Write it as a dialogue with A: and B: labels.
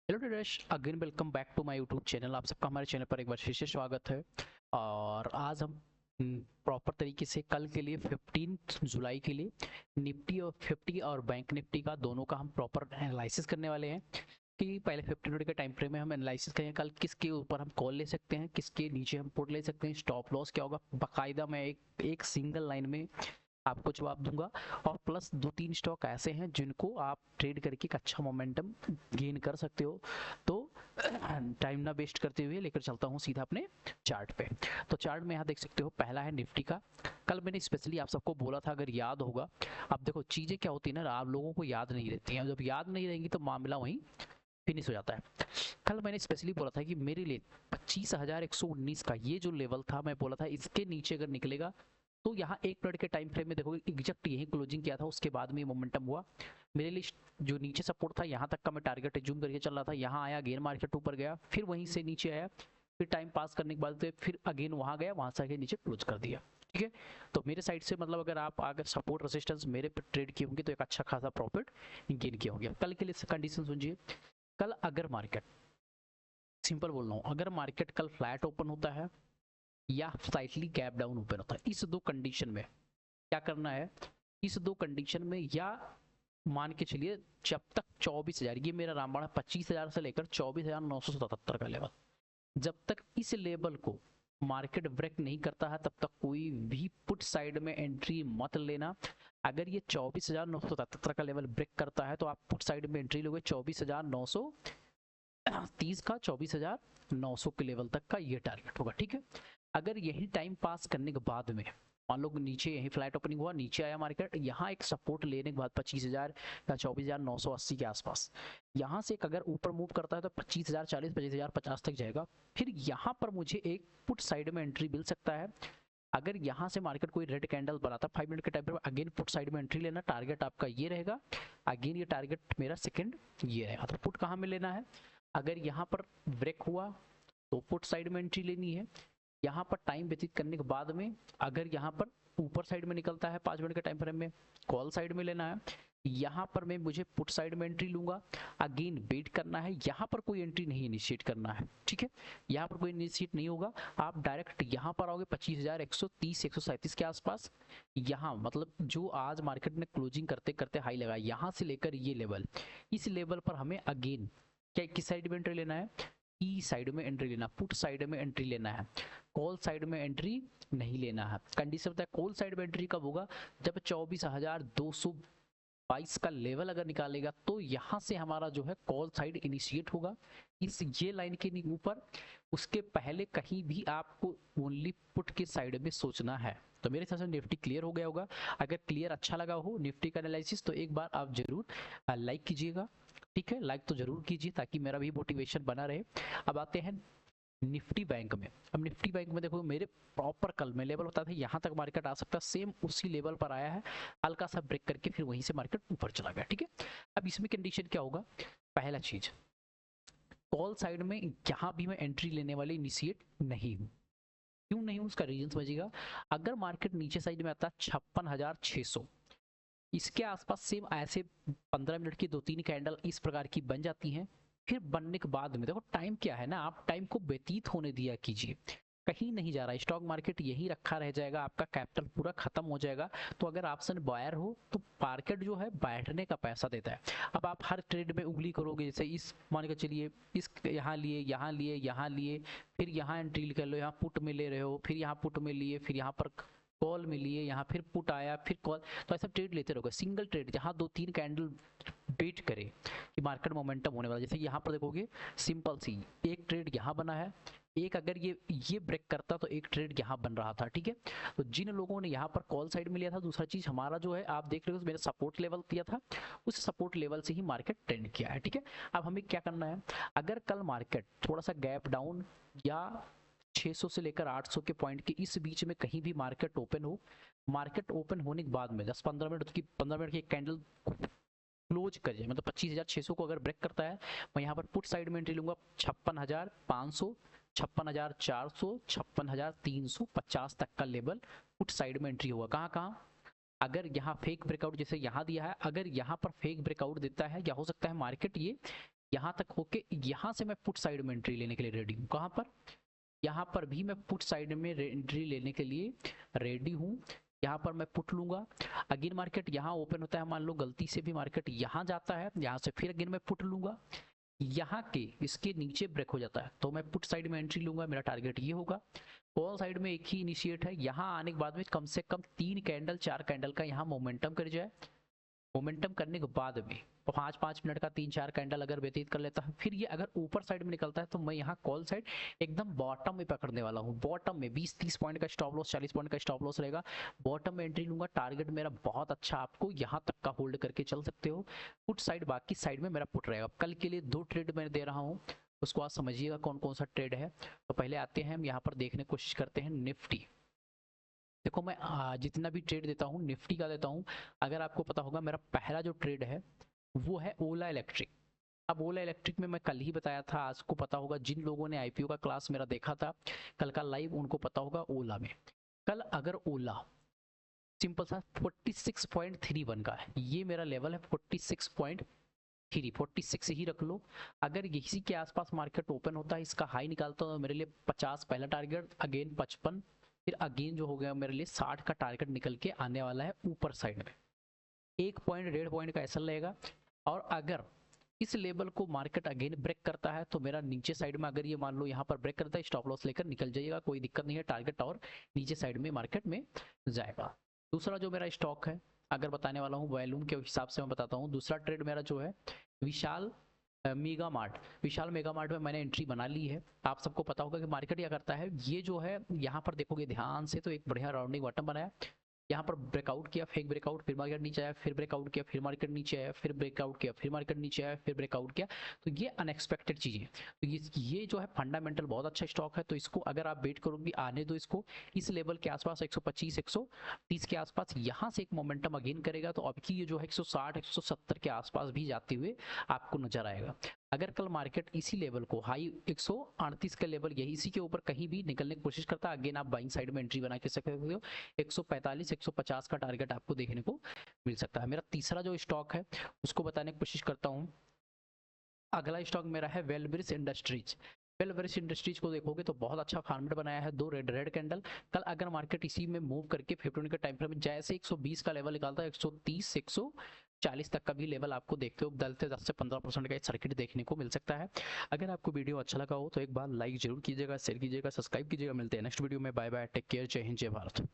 A: Hello traders, again welcome back to my YouTube channel. आप सबका हमारे चैनल पर एक बार फिर से स्वागत है। और आज हम प्रॉपर तरीके से कल के लिए 15 जुलाई के लिए निफ्टी और 50 और बैंक निफ्टी का दोनों का हम प्रॉपर एनालिसिस करने वाले हैं कि पहले 15 मिनट के टाइम फ्रेम में हम एनालिसिस करेंगे कल किसके ऊपर हम कॉल ले सकते हैं, किसके नीचे हम पुट ले सकते हैं, स्टॉप लॉस क्या होगा। बाकायदा मैं एक सिंगल लाइन में आपको जवाब दूंगा। और प्लस दो तीन स्टॉक ऐसे हैं जिनको आप ट्रेड करके एक अच्छा मोमेंटम गेन कर सकते हो। तो टाइम ना वेस्ट करते हुए लेकर चलता हूँ सीधा अपने चार्ट पे। तो चार्ट में यहाँ देख सकते हो, पहला है निफ्टी का। कल मैंने स्पेशली आप सबको बोला था, अगर याद होगा। अब देखो चीजें क्या होती है ना, आप लोगों को याद नहीं रहती हैं। जब याद नहीं रहेंगी तो मामला वहीं फिनिश हो जाता है। कल मैंने स्पेशली बोला था कि मेरे लिए 25,119 का ये जो लेवल था, मैं बोला था इसके नीचे अगर निकलेगा तो यहाँ एक मिनट के टाइम फ्रेम में देखोगे एग्जैक्ट यही क्लोजिंग किया था, उसके बाद में मोमेंटम हुआ। मेरे लिए जो नीचे सपोर्ट था यहाँ तक का मैं टारगेट एज्यूम करके चल रहा था। यहाँ आया, गेन मार्केट ऊपर गया, फिर वहीं से नीचे आया, फिर टाइम पास करने के बाद फिर अगेन वहां गया, वहां से आगे नीचे क्लोज कर दिया। ठीक है। तो मेरे साइड से मतलब अगर आप अगर सपोर्ट रेजिस्टेंस मेरे पे ट्रेड किए होंगे तो एक अच्छा खासा प्रॉफिट गेन किया होंगे। कल के लिए कंडीशन सुनिए। कल अगर मार्केट, सिंपल बोल रहा हूँ, अगर मार्केट कल फ्लैट ओपन होता है या स्लाइटली गैप डाउन ओपन होता है, इस दो कंडीशन में क्या करना है। इस दो कंडीशन में या मान के चलिए जब तक 24,000, ये मेरा रामबाण है, 25,000 से लेकर 24,977 का लेवल, जब तक इस लेवल को मार्केट ब्रेक नहीं करता है तब तक कोई भी पुट साइड में एंट्री मत लेना। अगर ये 24,977 का लेवल ब्रेक करता है तो आप पुट साइड में एंट्री लोगे 24,930 का, 24,900 के लेवल तक का ये टारगेट होगा। ठीक है। अगर यही टाइम पास करने के बाद में मान लो नीचे यही फ्लैट ओपनिंग हुआ, नीचे आया मार्केट, यहाँ एक सपोर्ट लेने के बाद 25,000 या 24,980 के आसपास, यहाँ से एक अगर ऊपर मूव करता है तो 25,040, 25,050 तक जाएगा। फिर यहाँ पर मुझे एक पुट साइड में एंट्री मिल सकता है। अगर यहाँ से मार्केट कोई रेड कैंडल बनाता 5 मिनट के टाइम पर, अगेन पुट साइड में एंट्री लेना। टारगेट आपका ये रहेगा, अगेन ये टारगेट मेरा सेकंड ये रहेगा। तो पुट कहाँ में लेना है, अगर यहाँ पर ब्रेक हुआ तो पुट साइड में एंट्री लेनी है। यहाँ पर टाइम व्यतीत करने के बाद में अगर यहाँ पर ऊपर साइड में निकलता है 5 मिनट के टाइम फ्रेम में, कॉल साइड में लेना है। यहाँ पर मैं मुझे पुट साइड में एंट्री लूंगा, अगेन वेट करना है। यहाँ पर कोई एंट्री नहीं इनिशिएट करना है। ठीक है। यहाँ पर कोई इनिशिएट नहीं होगा, आप डायरेक्ट यहाँ पर आओगे 25,130 137 के आसपास। यहाँ मतलब जो आज मार्केट ने क्लोजिंग करते करते हाई लगा, यहाँ से लेकर ये लेवल, इस लेवल पर हमें अगेन क्या किस साइड में एंट्री लेना है, ई साइड में एंट्री लेना, पुट साइड में एंट्री लेना है, कॉल साइड में एंट्री नहीं लेना है। कंडीशन बताया कॉल साइड में एंट्री कब होगा, जब 24,222 का लेवल अगर निकालेगा तो यहां से हमारा जो है कॉल साइड इनिशिएट होगा इस ये लाइन के ऊपर। उसके पहले कहीं भी आपको ओनली पुट के साइड में सोचना है। तो मेरे हिसाब से निफ्टी क्लियर हो गया होगा। अगर क्लियर अच्छा लगा हो निफ्टी का एनालिसिस तो एक बार आप जरूर लाइक कीजिएगा। ठीक है, लाइक तो जरूर कीजिए ताकि मेरा भी मोटिवेशन बना रहे। अब आते हैं निफ्टी बैंक में। अब निफ्टी बैंक में देखो मेरे प्रॉपर कल में लेवल होता था यहाँ तक मार्केट आ सकता है, सेम उसी लेवल पर आया है, हल्का सा ब्रेक करके फिर वहीं से मार्केट ऊपर चला गया। ठीक है। अब इसमें कंडीशन क्या होगा, पहला चीज, कॉल साइड में यहाँ भी मैं एंट्री लेने वाले इनिशिएट नहीं हूँ। क्यों नहीं हूँ, उसका रीजन समझिएगा। अगर मार्केट नीचे साइड में आता है 56,600, इसके आसपास सेम ऐसे 15 मिनट की दो तीन कैंडल इस प्रकार की बन जाती हैं। फिर बनने के बाद में देखो टाइम क्या है ना, आप टाइम को व्यतीत होने दिया कीजिए, कहीं नहीं जा रहा। स्टॉक मार्केट यही रखा रह जाएगा, आपका कैपिटल पूरा खत्म हो जाएगा। तो अगर ऑप्शन बायर हो तो मार्केट जो है बैठने का पैसा देता है। अब आप हर ट्रेड में उंगली करोगे, जैसे इस मान के चलिए इस यहाँ लिए, यहाँ लिए, यहाँ लिए, फिर यहाँ एंट्री कर लो, यहाँ पुट में ले रहे हो, फिर यहाँ पुट में लिए, फिर यहाँ पर कॉल में लिए, यहाँ फिर पुट आया, फिर कॉल। तो ऐसा ट्रेड लेते रहोगे, सिंगल ट्रेड जहाँ दो तीन कैंडल वेट करे कि मार्केट मोमेंटम होने वाला। जैसे यहाँ पर देखोगे सिंपल सी एक ट्रेड यहाँ बना है, एक अगर ये ब्रेक करता तो एक ट्रेड यहाँ बन रहा था। ठीक है। तो जिन लोगों ने यहाँ पर कॉल साइड में लिया था, दूसरा चीज हमारा जो है आप देख रहे हो मेरा सपोर्ट लेवल दिया था, उस सपोर्ट लेवल से ही मार्केट ट्रेंड किया है। ठीक है। अब हमें क्या करना है, अगर कल मार्केट थोड़ा सा गैप डाउन या 600 से लेकर 800 के पॉइंट के इस बीच में कहीं भी मार्केट ओपन हो, मार्केट ओपन होने के बाद में 10-15 मिनट की 15 मिनट की एक कैंडल क्लोज कर जाए, मतलब 25,600 को अगर ब्रेक करता है, मैं यहाँ पर पुट साइड में एंट्री लूंगा 56,500, 56,400, 56,350 तक का लेवल पुट साइड में एंट्री होगा। कहाँ कहाँ, अगर यहाँ फेक ब्रेकआउट जैसे यहाँ दिया है, अगर यहाँ पर फेक ब्रेकआउट देता है, या हो सकता है मार्केट ये यहाँ तक होके यहाँ से मैं पुट साइड में एंट्री लेने के लिए रेडी हूँ। कहाँ पर? यहाँ पर भी मैं पुट साइड में एंट्री लेने के लिए रेडी हूँ। यहाँ पर मैं पुट लूंगा। अगेन मार्केट यहाँ ओपन होता है, मान लो गलती से भी मार्केट यहाँ जाता है, यहाँ से फिर अगेन मैं पुट लूंगा, यहाँ के इसके नीचे ब्रेक हो जाता है तो मैं पुट साइड में एंट्री लूंगा। मेरा टारगेट ये होगा। कॉल साइड में एक ही इनिशिएट है, यहाँ आने के बाद में कम से कम 3 कैंडल 4 कैंडल का यहाँ मोमेंटम कर जाए। मोमेंटम करने के बाद में 5-5 मिनट का 3-4 कैंडल अगर व्यतीत कर लेता है, फिर ये अगर ऊपर साइड में निकलता है तो मैं यहाँ कॉल साइड एकदम बॉटम में पकड़ने वाला हूँ। बॉटम में 20-30 पॉइंट का स्टॉप लॉस, 40 पॉइंट का स्टॉप लॉस रहेगा। बॉटम में एंट्री लूंगा। टारगेट मेरा बहुत अच्छा, आपको यहाँ तक का होल्ड करके चल सकते हो। पुट साइड, बाकी साइड में मेरा पुट रहेगा। कल के लिए 2 ट्रेड मैं दे रहा हूँ, उसको आप समझिएगा कौन कौन सा ट्रेड है। तो पहले आते हैं हम यहाँ पर देखने की कोशिश करते हैं निफ्टी। देखो मैं जितना भी ट्रेड देता हूँ निफ्टी का देता हूँ। अगर आपको पता होगा मेरा पहला जो ट्रेड है वो है ओला इलेक्ट्रिक। अब ओला इलेक्ट्रिक में मैं कल ही बताया था, आज को पता होगा जिन लोगों ने आईपीओ का क्लास मेरा देखा था कल का लाइव, उनको पता होगा ओला में कल अगर ओला सिंपल सा 46.31 का है, ये मेरा लेवल है 46.3, 46 ही रख लो। अगर इसी के आसपास मार्केट ओपन होता है, इसका हाई निकालता हूँ तो मेरे लिए 50 पहला टारगेट, अगेन 55, फिर अगेन जो हो गया मेरे लिए 60 का टारगेट निकल के आने वाला है ऊपर साइड में। 1 पॉइंट 1.5 पॉइंट का ऐसा लगेगा। और अगर इस लेवल को मार्केट अगेन ब्रेक करता है तो मेरा नीचे साइड में, अगर ये मान लो यहाँ पर ब्रेक करता है, स्टॉप लॉस लेकर निकल जाइएगा, कोई दिक्कत नहीं है। टारगेट और नीचे साइड में मार्केट में जाएगा। दूसरा जो मेरा स्टॉक है, अगर बताने वाला हूँ वॉल्यूम के हिसाब से मैं बताता हूँ। दूसरा ट्रेड मेरा जो है विशाल मेगा मार्ट। विशाल मेगा मार्ट में मैंने एंट्री बना ली है। आप सबको पता होगा कि मार्केट क्या करता है, ये जो है यहाँ पर देखोगे ध्यान से तो एक बढ़िया राउंडिंग बॉटम बनाया, यहाँ पर ब्रेकआउट किया, फेक ब्रेकआउट, फिर मार्केट नीचे आया, फिर ब्रेकआउट किया, फिर मार्केट नीचे आया, फिर ब्रेकआउट किया, फिर मार्केट नीचे आया, फिर ब्रेकआउट किया। तो ये अनएक्सपेक्टेड चीजें। तो ये जो है फंडामेंटल बहुत अच्छा स्टॉक है, तो इसको अगर आप वेट करोगे आने दो, इसको इस लेवल के आसपास 125 130 के आसपास यहाँ से एक मोमेंटम अगेन करेगा तो अब की ये जो है 160 170 के आसपास भी जाते हुए आपको नजर आएगा। अगर कल मार्केट इसी लेवल को हाई 138 का लेवल यही इसी के ऊपर कहीं भी निकलने की कोशिश करता है, अगेन आप बाइंग साइड में एंट्री बना के सकते हो। 145 150 का टारगेट आपको देखने को मिल सकता है। मेरा तीसरा जो स्टॉक है उसको बताने की कोशिश करता हूँ। अगला स्टॉक मेरा है वेलब्रिज इंडस्ट्रीज। वेलब्रिज इंडस्ट्रीज को देखोगे तो बहुत अच्छा फॉर्मेट बनाया है, 2 रेड कैंडल। कल अगर मार्केट इसी में मूव करके 50 मिनट के टाइम फ्रेम में जैसे 120 का लेवल निकालता है, 130 140 तक का भी लेवल आपको देखते हो 10 से 15% का सर्किट देखने को मिल सकता है। अगर आपको वीडियो अच्छा लगा हो तो एक बार लाइक जरूर कीजिएगा, शेयर कीजिएगा, सब्सक्राइब कीजिएगा। मिलते हैं नेक्स्ट वीडियो में। बाय बाय, टेक केयर, जय हिंद, जय भारत।